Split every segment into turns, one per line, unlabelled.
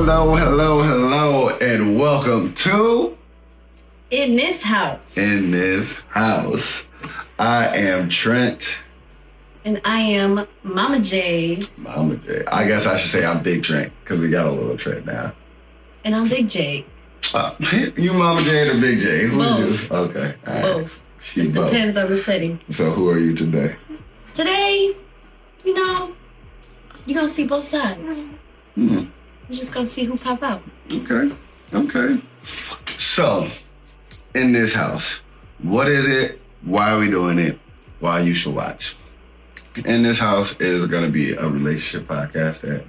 Hello, and welcome to
In This House.
In This House. I am Trent.
And I am Mama J.
Mama J. I guess I should say I'm Big Trent, because we got a little Trent now.
And I'm Big J.
You Mama J or Big J? Who are you? Okay. All right.
Both. Just depends on the setting.
So who are you today?
Today, you're going to see both sides. You're just going to see who pop out.
Okay. So, In This House, what is it? Why are we doing it? Why you should watch? In This House is going to be a relationship podcast that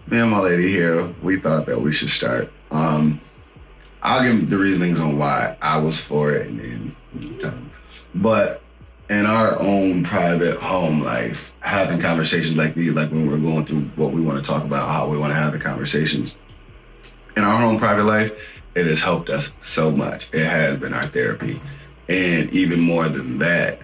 me and my lady here, we thought that we should start. I'll give the reasonings on why I was for it and then tell them. But in our own private home life, having conversations like these, like when we're going through what we want to talk about, how we want to have the conversations, in our own private life, it has helped us so much. It has been our therapy. And even more than that,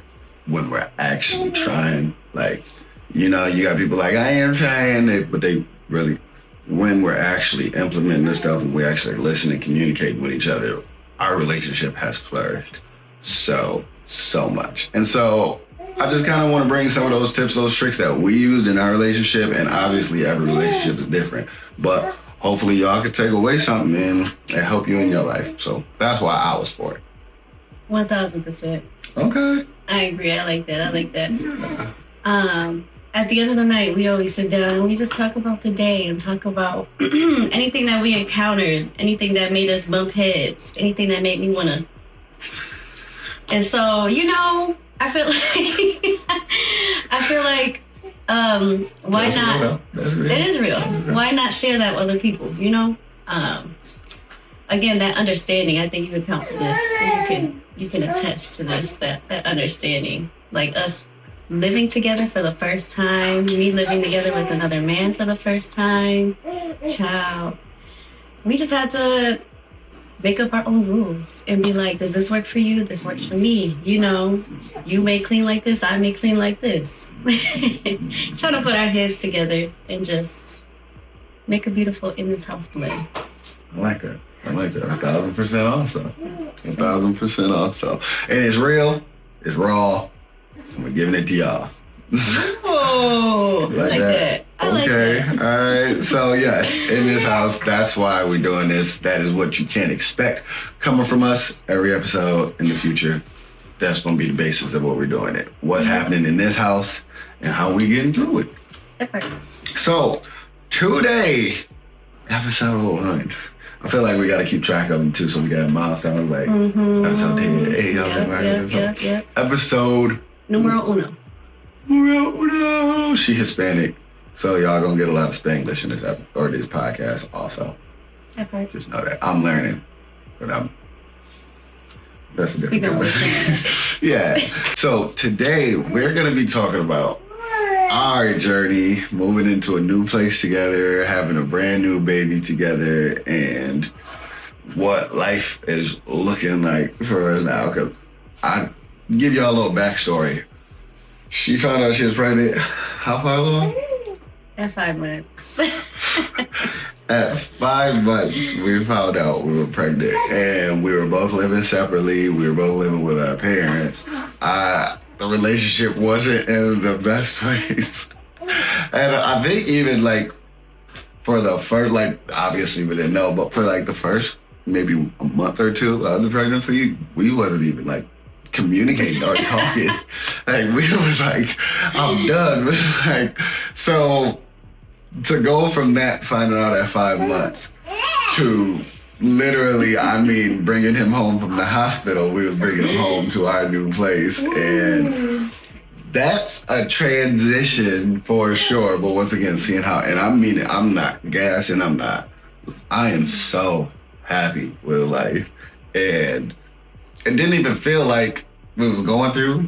when we're actually trying, like, you got people like, I am trying, but they really, when we're actually implementing this stuff and we actually listen and communicating with each other, our relationship has flourished so much. And so I just kind of want to bring some of those tips, those tricks that we used in our relationship, and obviously every relationship is different, but hopefully y'all could take away something and help you in your life. So that's why I was for it.
1000%.
Okay.
I agree. I like that. At the end of the night, we always sit down and we just talk about the day and talk about anything that we encountered, anything that made us bump heads, anything that made me want to. And so, I feel like, why
That's
not?
real. That's real.
It is real. Why not share that with other people, Again, that understanding, I think you account for this. So you can attest to this, that understanding. Like us living together for the first time, me living together with another man for the first time. Child. We just had to make up our own rules and be like, does this work for you? This works for me. You may clean like this, I may clean like this. Trying to put our heads together and just make a beautiful In This House play.
I like that. 1,000% also. 1,000% also. And it's real, it's raw, and we're giving it to y'all.
Oh, I like that.
Okay, all right. So yes, In This House, that's why we're doing this. That is what you can expect coming from us every episode in the future. That's going to be the basis of what we're doing it. What's happening in this house and how we getting through it.
Okay.
So today, episode 1. I feel like we got to keep track of them too, so we got milestones like episode 10, 8,
Yep.
episode
Numero
uno. She Hispanic, so y'all gonna get a lot of Spanglish in this this podcast also.
Okay.
Just know that I'm learning, but that's a different conversation. Yeah. So today we're gonna be talking about our journey, moving into a new place together, having a brand new baby together, and what life is looking like for us now. Because I give y'all a little backstory. She found out she was pregnant. How far along?
At 5 months.
At 5 months, we found out we were pregnant, and we were both living separately. We were both living with our parents. The relationship wasn't in the best place. And I think even for the first, obviously we didn't know, but for the first maybe a month or two of the pregnancy, we wasn't even communicating or talking. We was I'm done. So to go from that, finding out at 5 months, to literally, bringing him home from the hospital, we was bringing him home to our new place. And that's a transition for sure. But once again, seeing how, and I'm not gassing, I am so happy with life. And it didn't even feel like we was going through,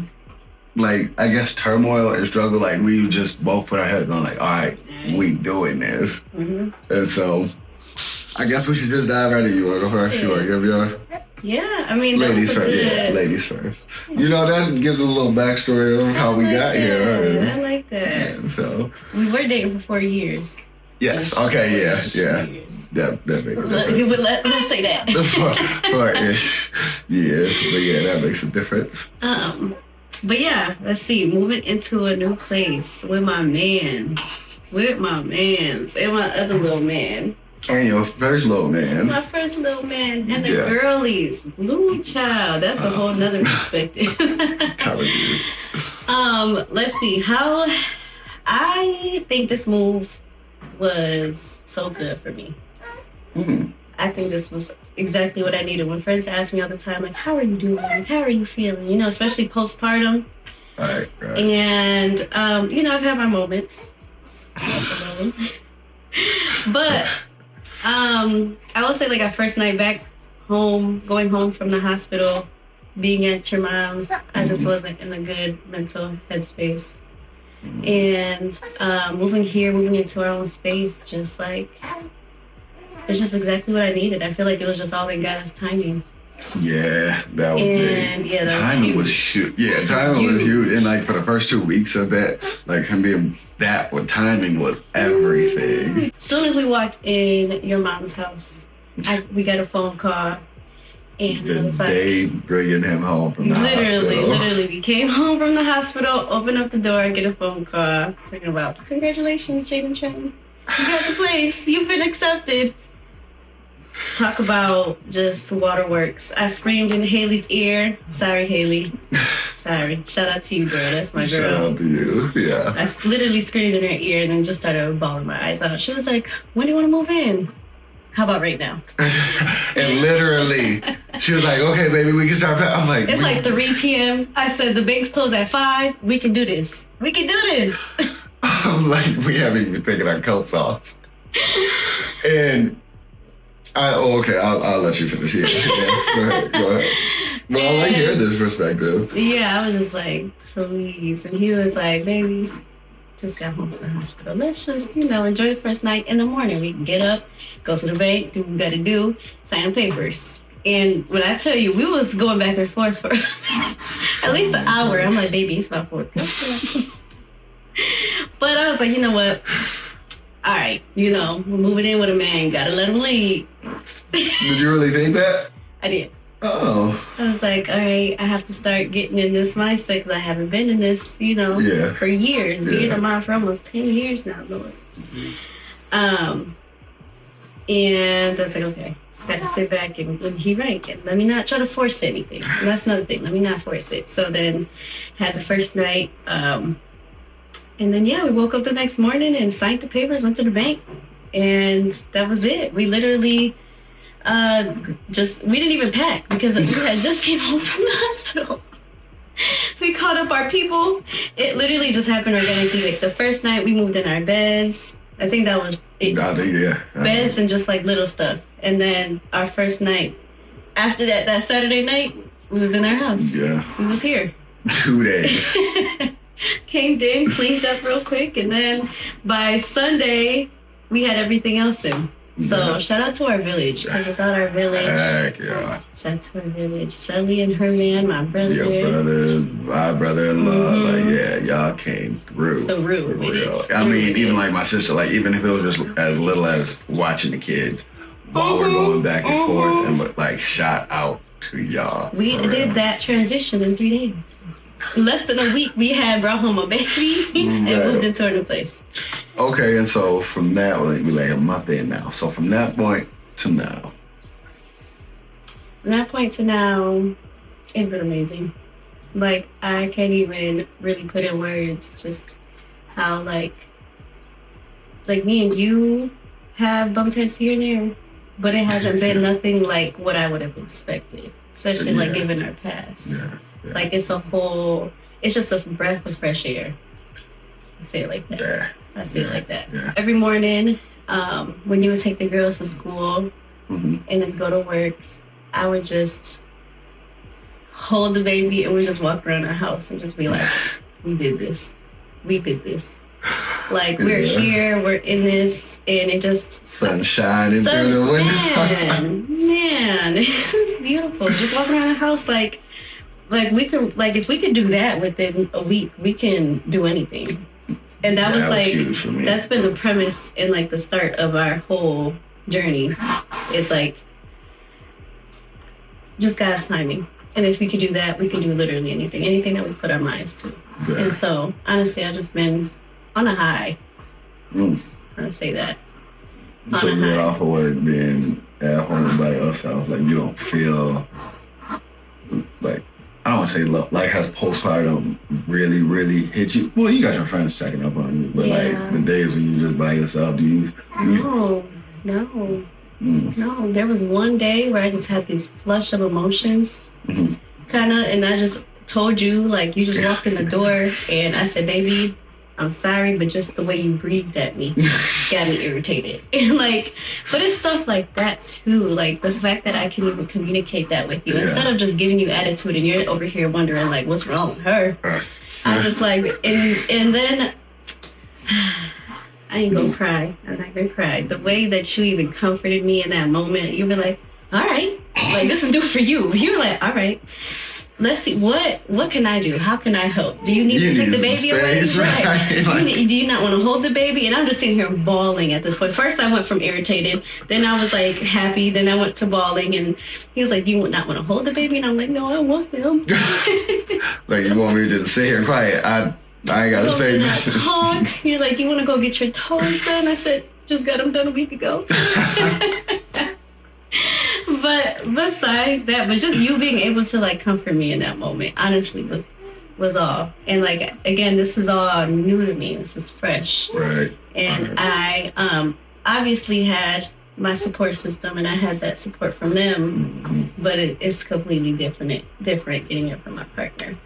I guess, turmoil and struggle. We just both put our heads on, all right, we doing this. And so I guess we should just dive right in. You want to go first? Sure, give yours.
Yeah,
ladies first. Yeah, ladies first. That gives a little backstory of how we got here.
I like that.
Yeah, so
we were dating for 4 years.
Yes. Okay. Yeah. Yeah.
Years.
That makes a difference.
Let's say that.
4-ish years, but yeah, that makes a difference.
But yeah, let's see. Moving into a new place with my mans, and my other little man.
And your first little man.
My first little man. And the girlies. Blue child. That's a whole nother perspective.
Telling you.
Let's see. How I think this move was so good for me.
Mm-hmm.
I think this was exactly what I needed. When friends ask me all the time, like, how are you doing? Like, how are you feeling? You know, especially postpartum.
Right.
And, you know, I've had my moments. But I will say, like, our first night back home, going home from the hospital, being at your mom's, I just wasn't in a good mental headspace. And moving into our own space, just like, it's just exactly what I needed. I feel like it was just all in God's timing.
Yeah, that was big.
Yeah, that
timing was huge. Yeah, timing was huge. And like for the first 2 weeks of that, like him being that with timing was everything.
As soon as we walked in your mom's house, we got a phone call. And
the day bringing him home from the hospital.
Literally, we came home from the hospital, open up the door, get a phone call, talking about, congratulations, Jaden Trenton. You got the place. You've been accepted. Talk about just waterworks. I screamed in Haley's ear. Sorry, Haley. Sorry. Shout out to you, girl. That's my girl.
Shout out to you. Yeah.
I literally screamed in her ear and then just started bawling my eyes out. She was like, when do you want to move in? How about right now?
And literally, she was like, okay, baby, we can start. I'm like,
it's like 3 p.m. I said, the banks close at 5. We can do this. We can do this.
I'm like, we haven't even taken our coats off. And I'll let you finish. Yeah, go ahead. Well, I like hearing this perspective.
Yeah, I was just like, please. And he was like, baby, just got home from the hospital. Let's just, enjoy the first night. In the morning, we can get up, go to the bank, do what we gotta do, sign papers. And when I tell you, we was going back and forth for at least an hour. I'm like, baby, it's about 4 o'clock. But I was like, you know what? All right, we're moving in with a man. Gotta let him lead.
Did you really think that?
I did.
Oh.
I was like, all right, I have to start getting in this mindset because I haven't been in this, for years. Yeah. Being a mom for almost 10 years now, Lord. Mm-hmm. And I was like, okay, just got to sit back and he right. And let me not try to force anything. And that's another thing. Let me not force it. So then had the first night. And then, we woke up the next morning and signed the papers, went to the bank. And that was it. We literally we didn't even pack because we had just came home from the hospital. We called up our people. It literally just happened organically. Like the first night we moved in our beds. I think that was it. Beds and just like little stuff. And then our first night, after that Saturday night, we was in our house.
Yeah.
We was here.
2 days.
Came in, cleaned up real quick, and then by Sunday, we had everything else in. So shout out to our village, because without our village,
heck yeah.
Shout out to our village. Sully and her man, my brother.
Your brother, my brother-in-law, like, y'all came through.
For real.
I mean, even like my sister, like even if it was just as little as watching the kids while we're going back and forth, and like shout out to y'all.
We did that transition in 3 days. Less than a week, we had brought home a baby and moved into a new place.
Okay, and so from that, we like a month in now. So from that point to now.
From that point to now, it's been amazing. Like, I can't even really put in words just how, like me and you have bump heads here and there, but it hasn't been nothing like what I would have expected, especially, like, given our past.
Yeah.
Like, it's just a breath of fresh air. I say it like that.
Yeah.
I say it like that.
Yeah.
Every morning, when you would take the girls to school and then go to work, I would just hold the baby and we just walk around our house and just be like, we did this. Like, we're here, we're in this, and it just...
Sun shining through the window.
Man, it's beautiful. Just walking around the house like we could, like, if we could do that within a week, we can do anything. And that was like,
huge for me.
that's been the premise and like the start of our whole journey. It's like, just God's timing. And if we could do that, we can do literally anything that we put our minds to. Yeah. And so, honestly, I've just been on a high. I'm going to say that.
So you get off of work being at home by yourself, like you don't feel like, I don't want to say like has postpartum really, really hit you? Well, you got your friends checking up on you, but like the days when you just by yourself, do you?
No, there was one day where I just had this flush of emotions, kind of, and I just told you, like, you just walked in the door, and I said, baby, I'm sorry, but just the way you breathed at me got me irritated. And like, but it's stuff like that too, like the fact that I can even communicate that with you, instead of just giving you attitude and you're over here wondering, like, what's wrong with her? I'm just like, and then... I ain't gonna cry. I'm not gonna cry. The way that you even comforted me in that moment, you were like, all right, like this is due for you. You're like, all right, let's see, what can I do? How can I help? Do you need to take the baby away? Right. Like, do you not want to hold the baby? And I'm just sitting here bawling at this point. First I went from irritated, then I was like happy, then I went to bawling, and he was like, do you not want to hold the baby? And I'm like, no, I want him.
Like, you want me to just sit here quiet? I ain't gotta say nothing.
Talk. You're like, you want to go get your toes done? I said, just got them done a week ago. But besides that, but just you being able to like comfort me in that moment, honestly, was all. And like, again, this is all new to me. This is fresh.
Right.
And I obviously had my support system, and I had that support from them, but it's completely different getting it from my partner.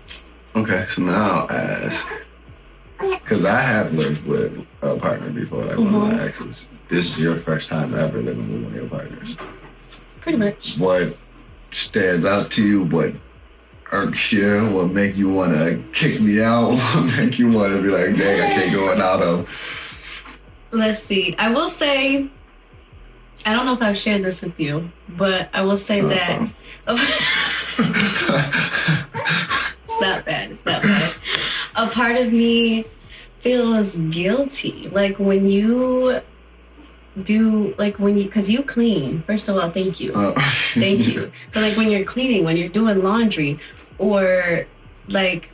Okay, so now I'll ask, because I have lived with a partner before, like one of my exes. This is your first time ever living with one of your partners.
Pretty much.
What stands out to you? What irks you? What make you want to kick me out? What make you want to be like, dang, I can't go out of?
Let's see. I will say, I don't know if I've shared this with you, but I will say that... It's not bad. A part of me feels guilty. Like when you do, because you clean. First of all, thank you. Thank you. But like when you're cleaning, when you're doing laundry, or like,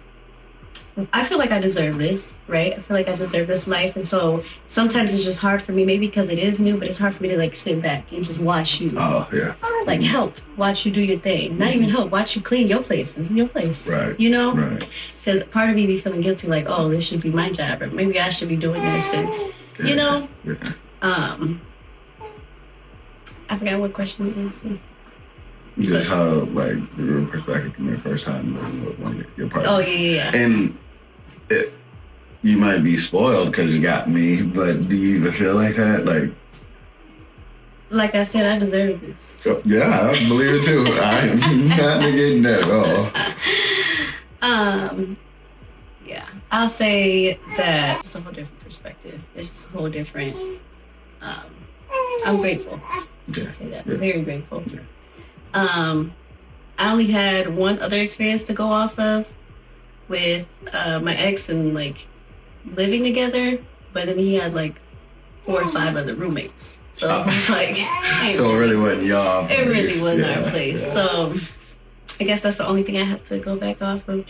I feel like I deserve this, right? I feel like I deserve this life. And so sometimes it's just hard for me, maybe because it is new, but it's hard for me to like sit back and just watch you.
Oh, yeah.
Like help, watch you do your thing. Not even help, watch you clean your place. This is your place. Right. You know? Right. Because part of me be feeling guilty, like, oh, this should be my job, or maybe I should be doing this. And, you know? Yeah. I forgot what question you asked me.
Just how, like, your perspective from your first time living with one of your partners.
Oh, yeah.
And you might be spoiled because you got me, but do you even feel like that?
Like I said, I deserve this.
Yeah, I believe it too. I am not negating that at all.
Yeah, I'll say that it's a whole different perspective. It's just a whole different. I'm grateful.
Yeah.
Say that. Yeah. Very grateful. Yeah. I only had one other experience to go off of with my ex and like living together, but then he had like 4 or 5 other roommates. So I was like,
so it really wasn't y'all.
It really wasn't our place. Yeah. So I guess that's the only thing I have to go back off of.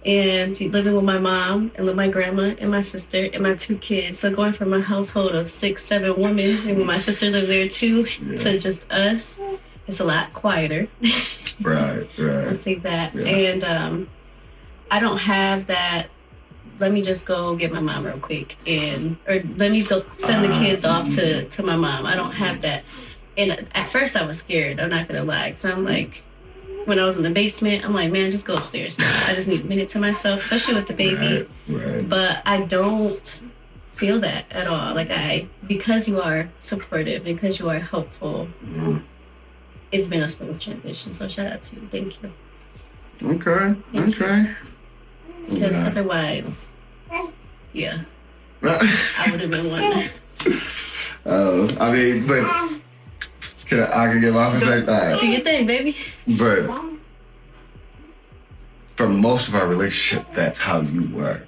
And living with my mom and with my grandma and my sister and my 2 kids. So going from a household of 6, 7 women, and when my sister lived there too, to just us, it's a lot quieter.
Right.
I'll say that. Yeah. And I don't have that, let me just go get my mom real quick, or let me go send the kids off to my mom. I don't have that. And at first I was scared, I'm not gonna lie. So I'm like, when I was in the basement, I'm like, man, just go upstairs. I just need a minute to myself, especially with the baby.
Right.
But I don't feel that at all. Like because you are supportive, because you are helpful, it's been a smooth transition. So shout out to you. Thank you.
Okay.
Because otherwise, yeah, I would have been one.
I mean, but I can give off and say that.
Do your thing, baby.
But for most of our relationship, that's how you were.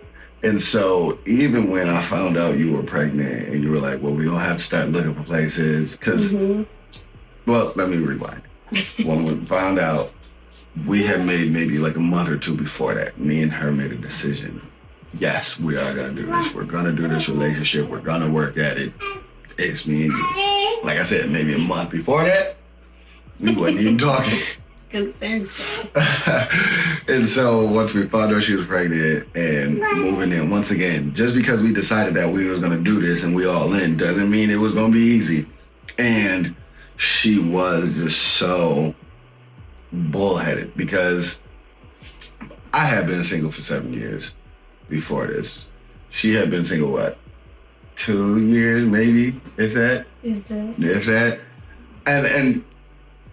And so even when I found out you were pregnant and you were like, well, we're going to have to start looking for places because, well, let me rewind. When we found out, we had made maybe like a month or two before that, me and her made a decision. Yes, we are going to do this. We're going to do this relationship. We're going to work at it. It's me and you. Like I said, maybe a month before that, we wasn't even talking.
Consent.
And so once we found out she was pregnant and moving in, once again, just because we decided that we was going to do this and we all in doesn't mean it was going to be easy. And she was just so bullheaded because I had been single for 7 years before this. She had been single, what, 2 years maybe, if that? If that. And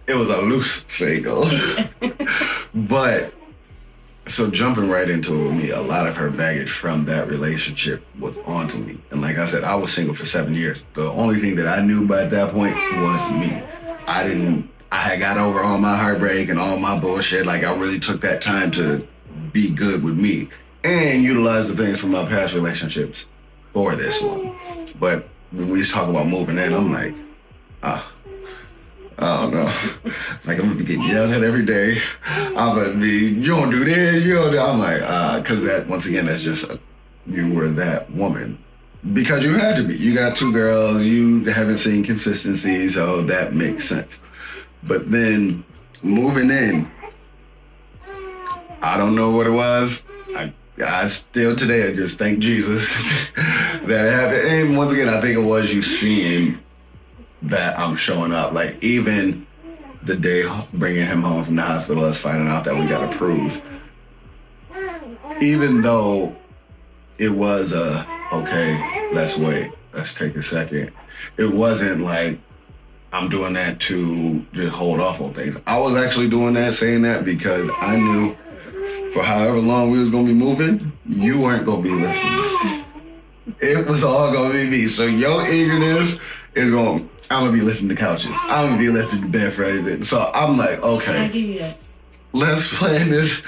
it was a loose single. But, so jumping right into it with me, a lot of her baggage from that relationship was onto me. And like I said, I was single for 7 years. The only thing that I knew by that point was me. I had got over all my heartbreak and all my bullshit. Like, I really took that time to be good with me and utilize the things from my past relationships for this one. But when we talk about moving in, I'm like, I don't know. Like, I'm gonna be getting yelled at every day. I'm gonna be, you don't do this, you don't do. I'm like, because that, once again, that's just, you were that woman. Because you had to be. You got 2 girls, you haven't seen consistency, so that makes sense. But then moving in, I don't know what it was. I still today, I just thank Jesus that it happened. And once again, I think it was you seeing that I'm showing up. Like, even the day bringing him home from the hospital, us finding out that we got approved. Even though it was okay, let's wait, let's take a second. It wasn't like I'm doing that to just hold off on things. I was actually doing that, saying that, because I knew for however long we was gonna be moving, you weren't gonna be listening. It was all gonna be me. So your eagerness is I'm gonna be lifting the couches. I'm gonna be lifting the bed for everything. So I'm like, okay,
I give you that.
Let's plan this.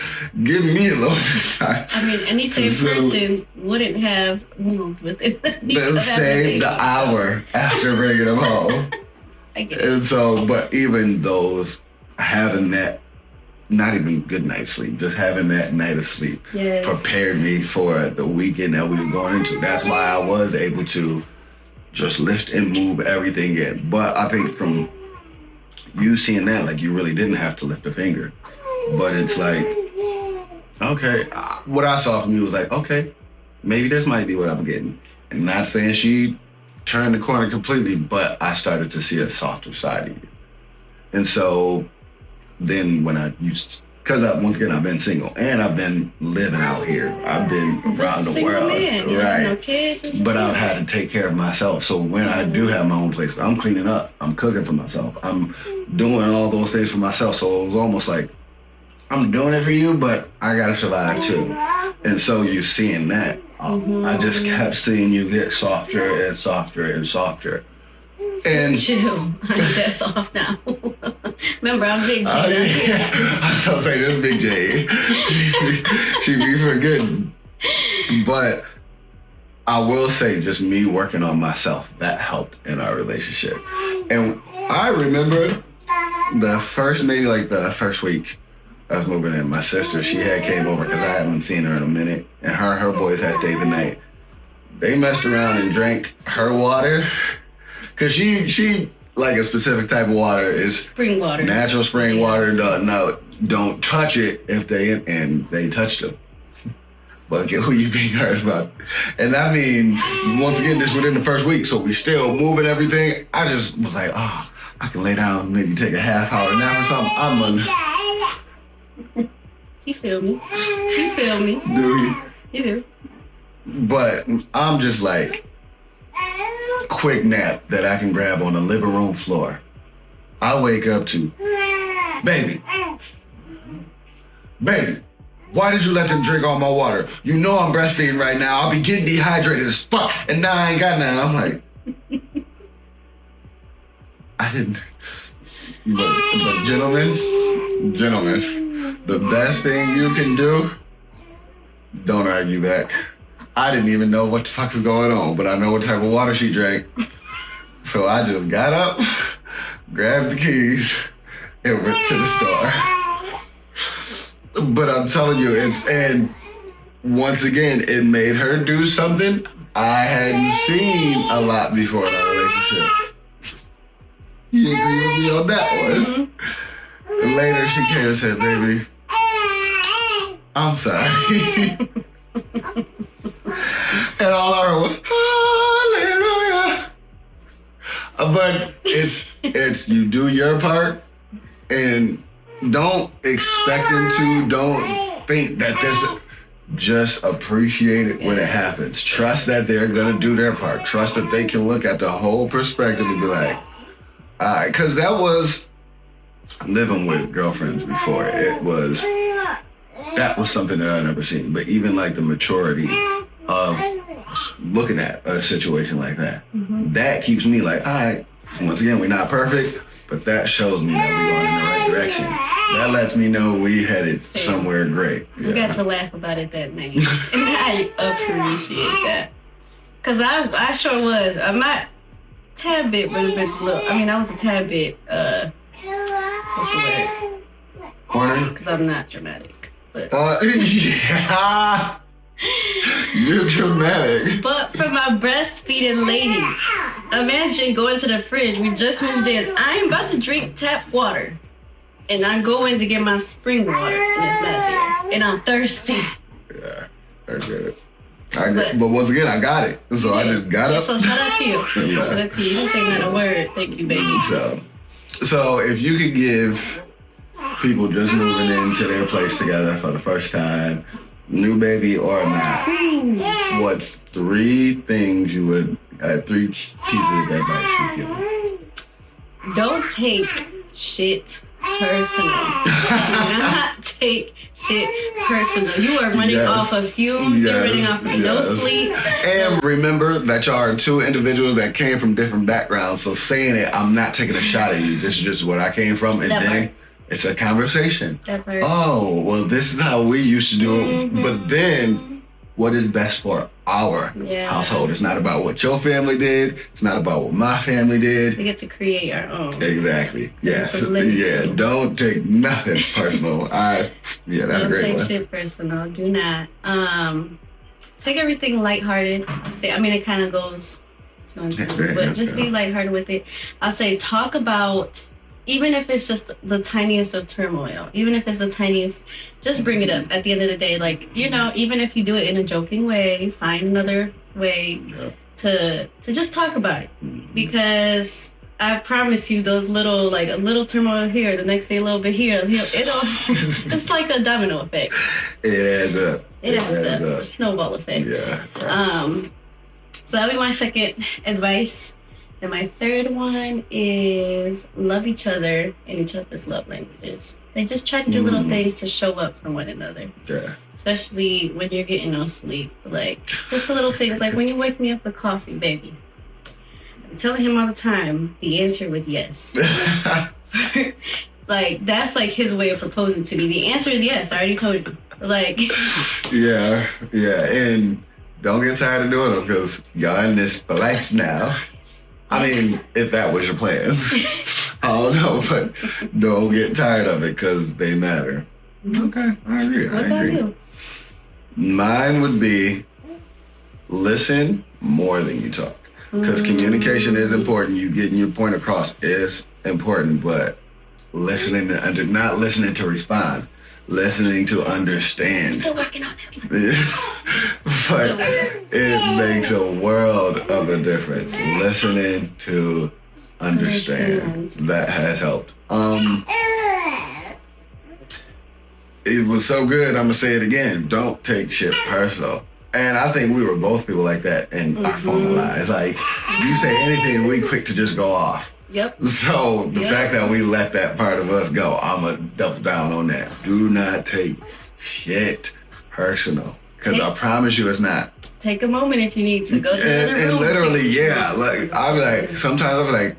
Give me a little bit of time.
I mean, any same person wouldn't have moved within
the hour after bringing them home.
I get it.
And so, but even those, having that, not even good night's sleep, just having that night of sleep prepared me for the weekend that we were going into. That's why I was able to just lift and move everything in. But I think from you seeing that, like, you really didn't have to lift a finger. But it's like, okay, what I saw from you was like, okay, maybe this might be what I'm getting. And not saying she turned the corner completely, but I started to see a softer side of you. And so then when because once again, I've been single and I've been living out here. I've been around the world,
man.
right?
No kids,
but I've had to take care of myself. So when I do have my own place, I'm cleaning up, I'm cooking for myself, I'm doing all those things for myself. So it was almost like, I'm doing it for you, but I gotta survive too. And so you're seeing that. I just kept seeing you get softer and softer and softer. And
chill, I need that soft now. Remember, I'm Big J.
I was gonna say this Big J. she be forgetting. But I will say, just me working on myself, that helped in our relationship. And I remember the first week I was moving in, my sister, she had came over because I hadn't seen her in a minute, and her boys had stayed the night. They messed around and drank her water, because she like a specific type of water is
spring water,
natural spring water. Don't touch it if they touched them. But who you think heard about? And I mean, once again, this within the first week, so we still moving everything. I just was like, I can lay down, maybe take a half-hour nap or something.
You feel me? You feel me?
Do you?
You do.
But I'm just like, quick nap that I can grab on the living room floor. I wake up to, baby, why did you let them drink all my water? You know I'm breastfeeding right now. I'll be getting dehydrated as fuck, and now I ain't got none. I'm like, I didn't. But gentlemen, the best thing you can do, don't argue back. I didn't even know what the fuck was going on, but I know what type of water she drank. So I just got up, grabbed the keys, and went to the store. But I'm telling you, and once again, it made her do something I hadn't seen a lot before in our relationship. You agree with me on that one? Mm-hmm. Later, she came and said, baby, I'm sorry. And all I heard was, hallelujah. But it's you do your part, and don't expect them to, don't think that there's, just appreciate it when it happens. Trust that they're gonna do their part. Trust that they can look at the whole perspective and be like, all right, because that was living with girlfriends before. That was something that I've never seen. But even like the maturity of looking at a situation like that, that keeps me like, all right, once again, we're not perfect, but that shows me that we're going in the right direction. That lets me know we headed somewhere great.
We got to laugh about it that night. And I appreciate that. Because I sure was. I might tad bit, but a bit low. I mean, I was a tad bit, what's the word?
Corny?
Because I'm not dramatic. But.
Yeah. You're dramatic.
But for my breastfeeding ladies, imagine going to the fridge. We just moved in. I'm about to drink tap water. And I go in to get my spring water, and it's not there. And I'm thirsty.
Yeah, I get it. But once again, I got it. So I just got up.
So shout out to you. Shout out to you. You didn't say not a word. Thank you, baby.
So if you could give people just moving into their place together for the first time, new baby or not, what's 3 things you would, 3 pieces of advice you'd give them?
Don't take shit personal. Do not take shit personal. You are running off of fumes. You're running off of no sleep.
And remember that y'all are 2 individuals that came from different backgrounds. So saying it, I'm not taking a shot at you. This is just what I came from. And then it's a conversation. Oh, well, this is how we used to do it. But then what is best for our household? It's not about what your family did. It's not about what my family did.
We get to create our own.
Exactly. Yeah. Don't take nothing personal. That's a great one.
Don't take shit personal. Do not. Take everything lighthearted. It kind of goes, but just be lighthearted with it. I'll say talk about, even if it's just the tiniest of turmoil, even if it's the tiniest, just bring it up at the end of the day. Like, even if you do it in a joking way, find another way to just talk about it. Because I promise you, those little, like a little turmoil here, the next day a little bit here, it's like a domino effect.
It adds up.
It adds up. A snowball effect.
Yeah.
So that'll be my second advice. And my third one is love each other in each other's love languages. They just try to do little things to show up for one another. Yeah. Especially when you're getting no sleep. Like, just the little things. Like, when you wake me up with coffee, baby. I'm telling him all the time, the answer was yes. Like, that's like his way of proposing to me. The answer is yes. I already told you. Like.
Yeah. And don't get tired of doing them because y'all in this for life now. I mean, if that was your plan. I don't know, but don't get tired of it because they matter. Okay, I agree.
What about you?
Mine would be listen more than you talk. Because communication is important. You getting your point across is important, but listening to not listening to respond. Listening to understand.
Still working on it.
But it makes a world of a difference. Listening to understand. That has helped. It was so good, I'm gonna say it again. Don't take shit personal. And I think we were both people like that in our former lives. Like, you say anything, we quick to just go off.
Yep.
So the fact that we let that part of us go, I'm going to double down on that. Do not take shit personal. Because I promise you it's not.
Take a moment if you need to. Go to the other room.
And literally, like, I'll be like, sometimes I'll be like,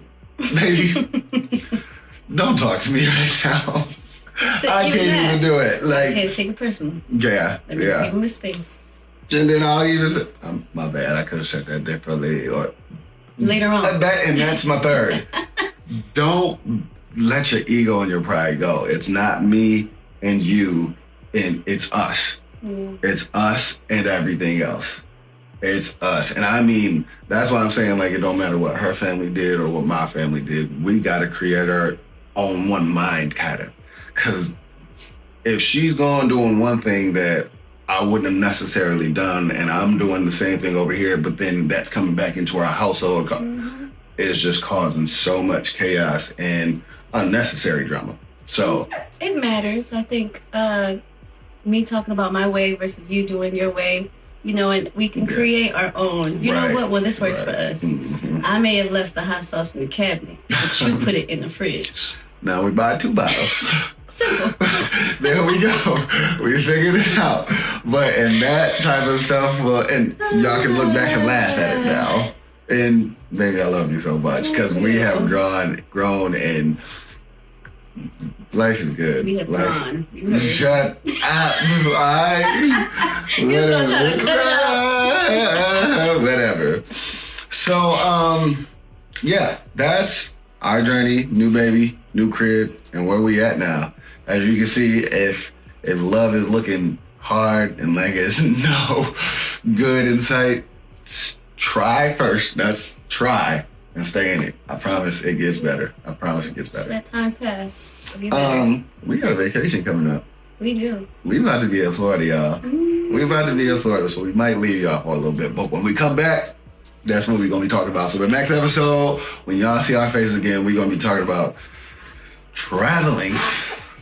baby, don't talk to me right now. I can't even do it. Like,
okay, take it personal.
Yeah.
Let me give him his space.
And then I'll even say, my bad, I could have said that differently. Or
later on.
And that's my third. Don't let your ego and your pride go. It's not me and you, and it's us.
Yeah.
It's us and everything else. It's us. And I mean, that's why I'm saying, like, it don't matter what her family did or what my family did. We got to create our own one mind, kind of. Because if she's gone doing one thing that I wouldn't have necessarily done, and I'm doing the same thing over here, but then that's coming back into our household, it's just causing so much chaos and unnecessary drama. So
it matters. I think me talking about my way versus you doing your way, you know, and we can create our own. You know what? Well, this works for us.
Mm-hmm.
I may have left the hot sauce in the cabinet, but you put it in the fridge.
Now we buy 2 bottles.
Simple.
There we go. We figured it out. But and that type of stuff, well, and y'all can look back and laugh at it now. And baby, I love you so much because we have grown, and life is good.
We have grown.
Shut up. Whatever. So, yeah, that's our journey. New baby, new crib, and where we at now. As you can see, if love is looking hard and like it's no good in sight, try first. That's try and stay in it. I promise it gets better. I promise it gets better.
Let time pass.
We got a vacation coming up.
We do.
We about to be in Florida, y'all. We about to be in Florida, so we might leave y'all for a little bit. But when we come back, that's what we're gonna be talking about. So the next episode, when y'all see our faces again, we're gonna be talking about traveling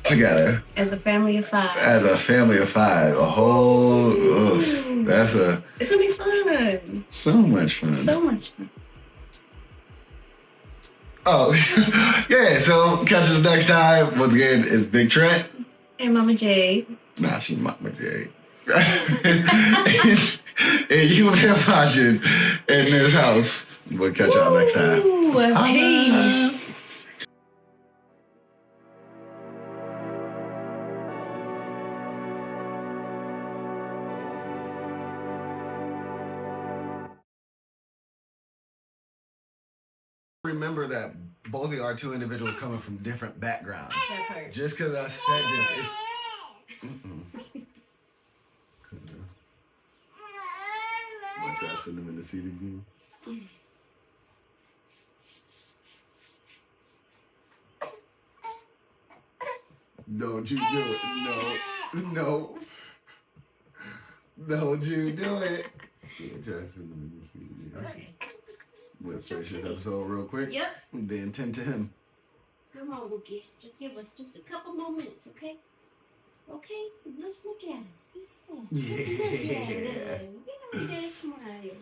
together.
As a family of 5.
As a family of 5. A whole
it's gonna be fun.
So much fun.
So much fun.
Oh, yeah, so catch us next time. Once again, it's Big Trent.
And Mama Jade.
Nah, she's Mama Jade. And you've been watching in this house. We'll catch y'all next time.
Peace.
Remember that both of our 2 individuals coming from different backgrounds.
That part.
Just because I said this, it's... I'm try to send them in the seat again. Don't you do it. No. Don't you do it. Yeah, try to send them in the seat again.
Okay.
We'll finish this episode real quick.
Yep.
Then tend to him.
Come on, Wookie. Just give us just a couple more minutes, okay? Okay? Let's look at us.
Yeah.
Look at us. Come on out here.